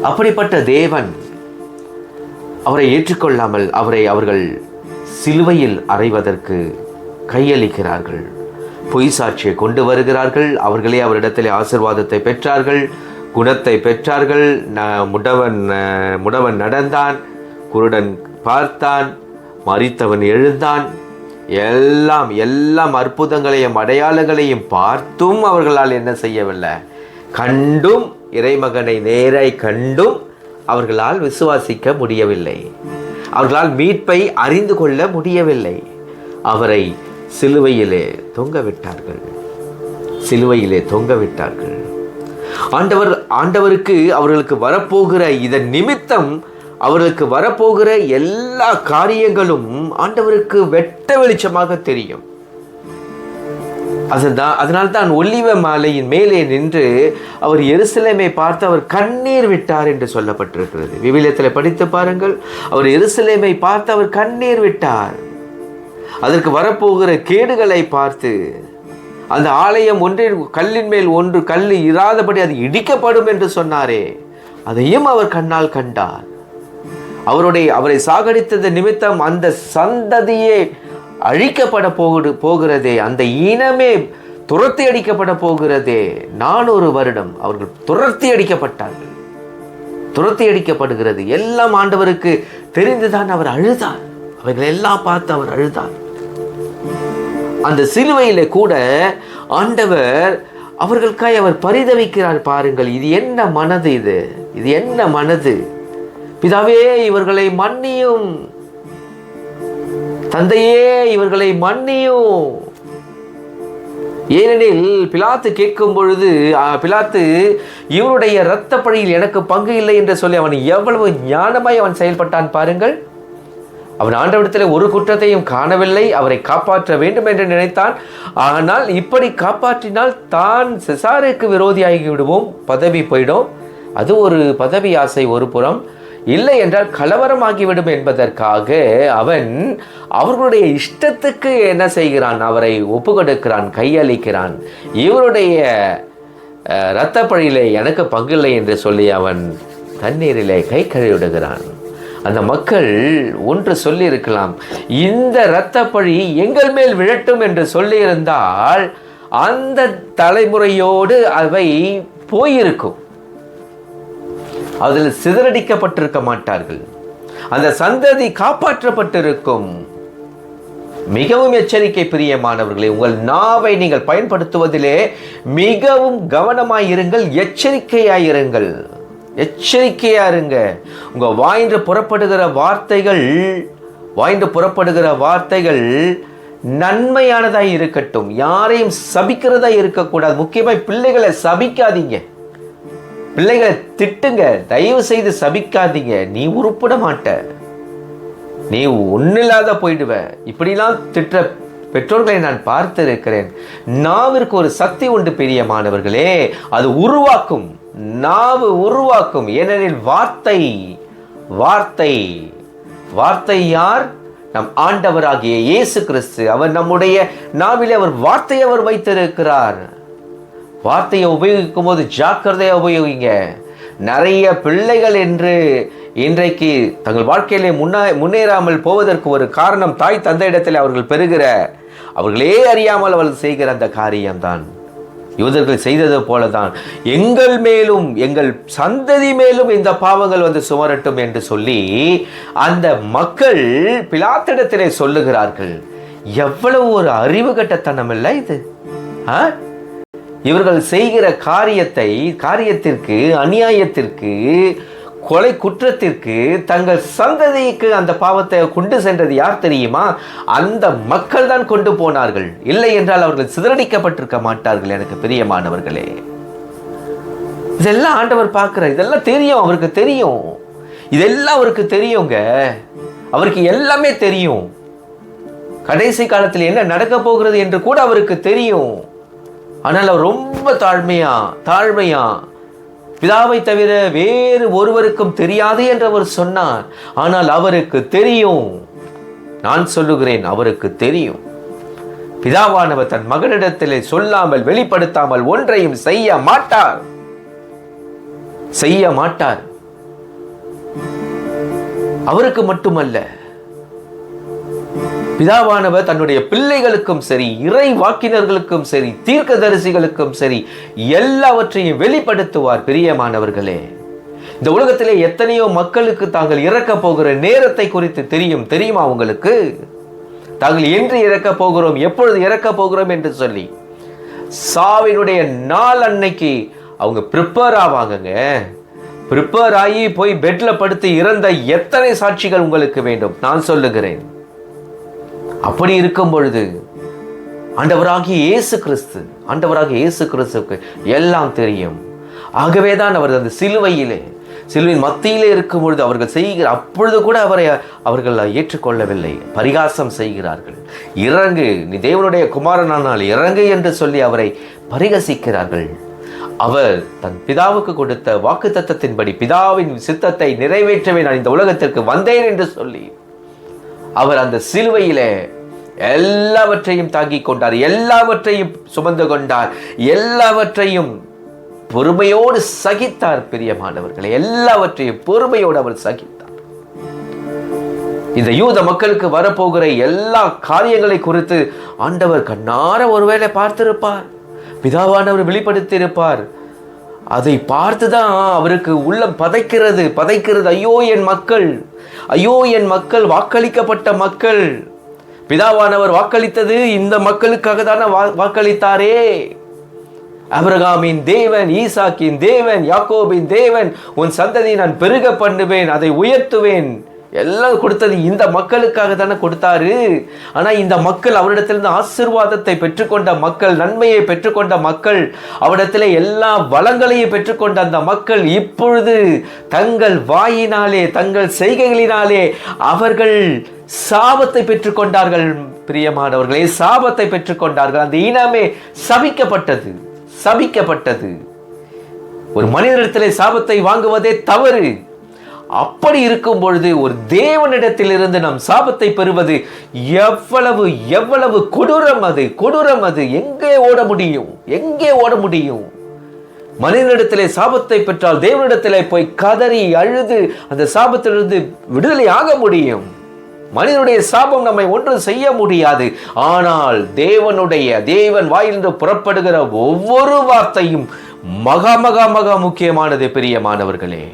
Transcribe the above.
அப்படிப்பட்ட தேவன் அவரை ஏற்றுக்கொள்ளாமல் அவர்கள் சிலுவையில் அறைவதற்கு கையளிக்கிறார்கள். பொய் சாட்சியை கொண்டு வருகிறார்கள். அவர்களே அவரிடத்திலே ஆசீர்வாதத்தை பெற்றார்கள், குணத்தை பெற்றார்கள். முடவன் நடந்தான், குருடன் பார்த்தான், மரித்தவன் எழுந்தான். எல்லாம் அற்புதங்களையும் அடையாளங்களையும் பார்த்தும் அவர்களால் என்ன செய்யவில்லை? கண்டும், இறைமகனை நேராய் கண்டும் அவர்களால் விசுவாசிக்க முடியவில்லை. அவர்களால் மீட்பை அறிந்து கொள்ள முடியவில்லை. அவரை சிலுவையிலே தொங்க விட்டார்கள். ஆண்டவருக்கு அவர்களுக்கு வரப்போகிற இதன் நிமித்தம் அவர்களுக்கு வரப்போகிற எல்லா காரியங்களும் ஆண்டவருக்கு வெட்ட வெளிச்சமாக தெரியும். அதனால்தான் ஒலிவ மாலையின் மேலே நின்று அவர் எருசலேமை பார்த்து அவர் கண்ணீர் விட்டார் என்று சொல்லப்பட்டிருக்கிறது. விவிலியத்தில் படித்து பாருங்கள். அவர் எருசலேமை பார்த்து அவர் கண்ணீர் விட்டார். அதற்கு வரப்போகிற கேடுகளை பார்த்து, அந்த ஆலயம் ஒன்றின் கல்லின் மேல் ஒன்று கல் இராதபடி அது இடிக்கப்படும் என்று சொன்னாரே, அதையும் அவர் கண்ணால் கண்டார். அவரை சாகடித்தது நிமித்தம் அந்த சந்ததியே அழிக்கப்பட போகிறதே, அந்த இனமே துரத்தி அடிக்கப்பட போகிறதே. 400 வருடம் அவர்கள் துரத்தி அடிக்கப்படுகிறது. எல்லாம் ஆண்டவருக்கு தெரிந்துதான் அவர் அழுதார். அவைகள் எல்லாம் பார்த்து அவர் அழுதார். அந்த சிலுவையிலே கூட ஆண்டவர் அவர்களுக்காய் அவர் பரிதவிக்கிறார். பாருங்கள், இது என்ன மனது? இது என்ன மனது? பிதாவே, இவர்களை மன்னியும், தந்தையே இவர்களை மன்னியும். ஏனெனில் பிலாத்து கேட்கும் பொழுது, பிலாத்து இவருடைய இரத்த பழியில் எனக்கு பங்கு இல்லை என்று சொல்லி அவன் எவ்வளவு ஞானமாய் அவன் செயல்பட்டான் பாருங்கள். அவன் ஆண்டவரிடத்தில் ஒரு குற்றத்தையும் காணவில்லை. அவரை காப்பாற்ற வேண்டும் என்று நினைத்தான். ஆனால் இப்படி காப்பாற்றினால் தான் செசாருக்கு விரோதியாகி விடுவோம், பதவி போயிடும். அது ஒரு பதவி ஆசை ஒரு புறம். இல்லை என்றால் கலவரமாகிவிடும் என்பதற்காக அவன் அவர்களுடைய இஷ்டத்துக்கு என்ன செய்கிறான்? அவரை ஒப்பு கொடுக்கிறான், கையளிக்கிறான். இவருடைய இரத்த பழியிலே எனக்கு பங்கில்லை என்று சொல்லி அவன் தண்ணீரிலே கை கழுவிடுகிறான். அந்த மக்கள் ஒன்று சொல்லி இருக்கலாம், இந்த இரத்த பழி எங்கள் மேல் விழட்டும் என்று சொல்லியிருந்தால் அந்த தலைமுறையோடு அவை போயிருக்கும். அதில் சிதறடிக்கப்பட்டிருக்க மாட்டார்கள். அந்த சந்ததி காப்பாற்றப்பட்டிருக்கும். மிகவும் எச்சரிக்கை பிரியமானவர்களே, உங்கள் நாவை நீங்கள் பயன்படுத்துவதிலே மிகவும் கவனமாயிருங்கள், எச்சரிக்கையாயிருங்கள். உங்க வாயின்று புறப்படுகிற வார்த்தைகள் நன்மையானதாய் இருக்கட்டும். யாரையும் சபிக்கிறதா இருக்கக்கூடாது. முக்கியமாக பிள்ளைகளை சபிக்காதீங்க. பிள்ளைகளை திட்டுங்க, தயவு செய்து சபிக்காதீங்க. நீ உருப்பட மாட்ட, நீ ஒன்னில்லாத போயிடுவ. இப்படிலாம் திட்டுற பெற்றோர்களை நான் பார்த்து இருக்கிறேன். நாவிற்கு ஒரு சக்தி உண்டு பிரியமானவர்களே. அது உருவாக்கும், நாவு உருவாக்கும். ஏனெனில் வார்த்தை யார்? நம் ஆண்டவராகிய இயேசு கிறிஸ்து. அவர் நம்முடைய நாவிலே அவர் வார்த்தையை அவர் வைத்திருக்கிறார். வார்த்தையை உபயோகிக்கும் போது ஜாக்கிரதையாக உபயோகிங்க. நிறைய பிள்ளைகள் என்று இன்றைக்கு தங்கள் வாழ்க்கையிலே முன்னேறாமல் போவதற்கு ஒரு காரணம் தாய் தந்தை இடத்தில் அவர்கள் பெறுகிற, அவர்களே அறியாமல் அவர்கள் செய்கிற அந்த காரியம்தான். யூதர்கள் செய்தது போலதான் எங்கள் மேலும் எங்கள் சந்ததி மேலும் இந்த பாவங்கள் வந்து சுமரட்டும் என்று சொல்லி அந்த மக்கள் பிலாத்திடத்திலே சொல்லுகிறார்கள். எவ்வளவு ஒரு அறிவு கட்டத்தனம் இல்லை இது! இவர்கள் செய்கிற காரியத்திற்கு, அநியாயத்திற்கு, கொலை குற்றத்திற்கு தங்கள் சந்ததிக்கு அந்த பாவத்தை கொண்டு சென்றது யார் தெரியுமா? அந்த மக்கள் தான் கொண்டு போனார்கள். இல்லை என்றால் அவர்கள் சிதறடிக்கப்பட்டிருக்க மாட்டார்கள். எனக்கு பிரியமானவர்களே, இதெல்லாம் ஆண்டவர் பார்க்கிறார். இதெல்லாம் தெரியும், அவருக்கு தெரியும். இதெல்லாம் அவருக்கு தெரியுங்க. அவருக்கு எல்லாமே தெரியும். கடைசி காலத்தில் என்ன நடக்க போகிறது என்று கூட அவருக்கு தெரியும். ஆனால் அவர் ரொம்ப தாழ்மையா பிதாவை தவிர வேறு ஒருவருக்கும் தெரியாது என்று அவர் சொன்னார். ஆனால் அவருக்கு தெரியும். நான் சொல்லுகிறேன், அவருக்கு தெரியும். பிதாவானவர் தன் மகனிடத்திலே சொல்லாமல் வெளிப்படுத்தாமல் ஒன்றையும் செய்ய மாட்டார். அவருக்கு மட்டுமல்ல, பிதாவானவர் தன்னுடைய பிள்ளைகளுக்கும் சரி, இறை வாக்கினர்களுக்கும் சரி, தீர்க்கதரிசிகளுக்கும் சரி, எல்லாவற்றையும் வெளிப்படுத்துவார். பிரியமானவர்களே, இந்த உலகத்திலே எத்தனையோ மக்களுக்கு தாங்கள் இறக்க போகிற நேரத்தை குறித்து தெரியுமா உங்களுக்கு? தாங்கள் என்று இறக்க போகிறோம், எப்பொழுது இறக்க போகிறோம் என்று சொல்லி சாவினுடைய நாள் அன்னைக்கு அவங்க ப்ரிப்பேர் ஆவாங்க. ப்ரிப்பேர் ஆகி போய் பெட்ல படுத்து இறந்த எத்தனை சாட்சிகள் உங்களுக்கு வேண்டும்? நான் சொல்லுகிறேன். அப்படி இருக்கும் பொழுது ஆண்டவராகிய இயேசு கிறிஸ்துவுக்கு எல்லாம் தெரியும். ஆகவேதான் அவர் அந்த சிலுவையின் மத்தியிலே இருக்கும் பொழுது அவர்கள் செய்கிற அப்பொழுது கூட அவர்கள் ஏற்றுக்கொள்ளவில்லை, பரிகாசம் செய்கிறார்கள். இறங்கு, நீ தேவனுடைய குமாரனானால் இறங்கு என்று சொல்லி அவரை பரிகசிக்கிறார்கள். அவர் தன் பிதாவுக்கு கொடுத்த வாக்குத்தத்தத்தின்படி பிதாவின் சித்தத்தை நிறைவேற்றவே நான் இந்த உலகத்திற்கு வந்தேன் என்று சொல்லி அவர் அந்த சிலுவையிலே எல்லாவற்றையும் தாங்கிக் கொண்டார், எல்லாவற்றையும் சுமந்து கொண்டார், எல்லாவற்றையும் பொறுமையோடு சகித்தார். பிரியமானவர்களை, எல்லாவற்றையும் பொறுமையோடு அவர் சகித்தார். இந்த யூத மக்களுக்கு வரப்போகிற எல்லா காரியங்களை குறித்து ஆண்டவர் கண்ணார ஒருவேளை பார்த்திருப்பார், பிதாவானவர் வெளிப்படுத்தி இருப்பார். அதை பார்த்துதான் அவருக்கு உள்ளம் பதைக்கிறது. ஐயோ என் மக்கள், வாக்களிக்கப்பட்ட மக்கள். பிதாவானவர் வாக்களித்தது இந்த மக்களுக்காக தானே வாக்களித்தாரே. ஆபிரகாமின் தேவன், ஈசாக்கின் தேவன், யாக்கோபின் தேவன், உன் சந்ததியை நான் பெருக பண்ணுவேன், அதை உயர்த்துவேன், எல்லாம் கொடுத்தது இந்த மக்களுக்காக தானே கொடுத்தாரு. ஆனா இந்த மக்கள் அவரிடத்திலிருந்து ஆசீர்வாதத்தை பெற்றுக்கொண்ட மக்கள், நன்மையை பெற்றுக்கொண்ட மக்கள், அவரிடத்தில் எல்லா வளங்களையும் பெற்றுக்கொண்ட அந்த மக்கள் இப்பொழுது தங்கள் வாயினாலே, தங்கள் செய்கைகளினாலே அவர்கள் சாபத்தை பெற்றுக்கொண்டார்கள். பிரியமானவர்களே, சாபத்தை பெற்றுக்கொண்டார்கள். அந்த இனமே சபிக்கப்பட்டது. ஒரு மனிதனிடத்திலே சாபத்தை வாங்குவதே தவறு. அப்படி இருக்கும் பொழுது ஒரு தேவனிடத்திலிருந்து நாம் சாபத்தை பெறுவது எவ்வளவு கொடூரம் அது. எங்கே ஓட முடியும்? மனிதனிடத்திலே சாபத்தை பெற்றால் தேவனிடத்திலே போய் கதறி அழுது அந்த சாபத்திலிருந்து விடுதலை ஆக முடியும். மனிதனுடைய சாபம் நம்மை ஒன்றும் செய்ய முடியாது. ஆனால் தேவன் வாயிலிருந்து புறப்படுகிற ஒவ்வொரு வார்த்தையும் மகா முக்கியமானது. பிரியமானவர்களே,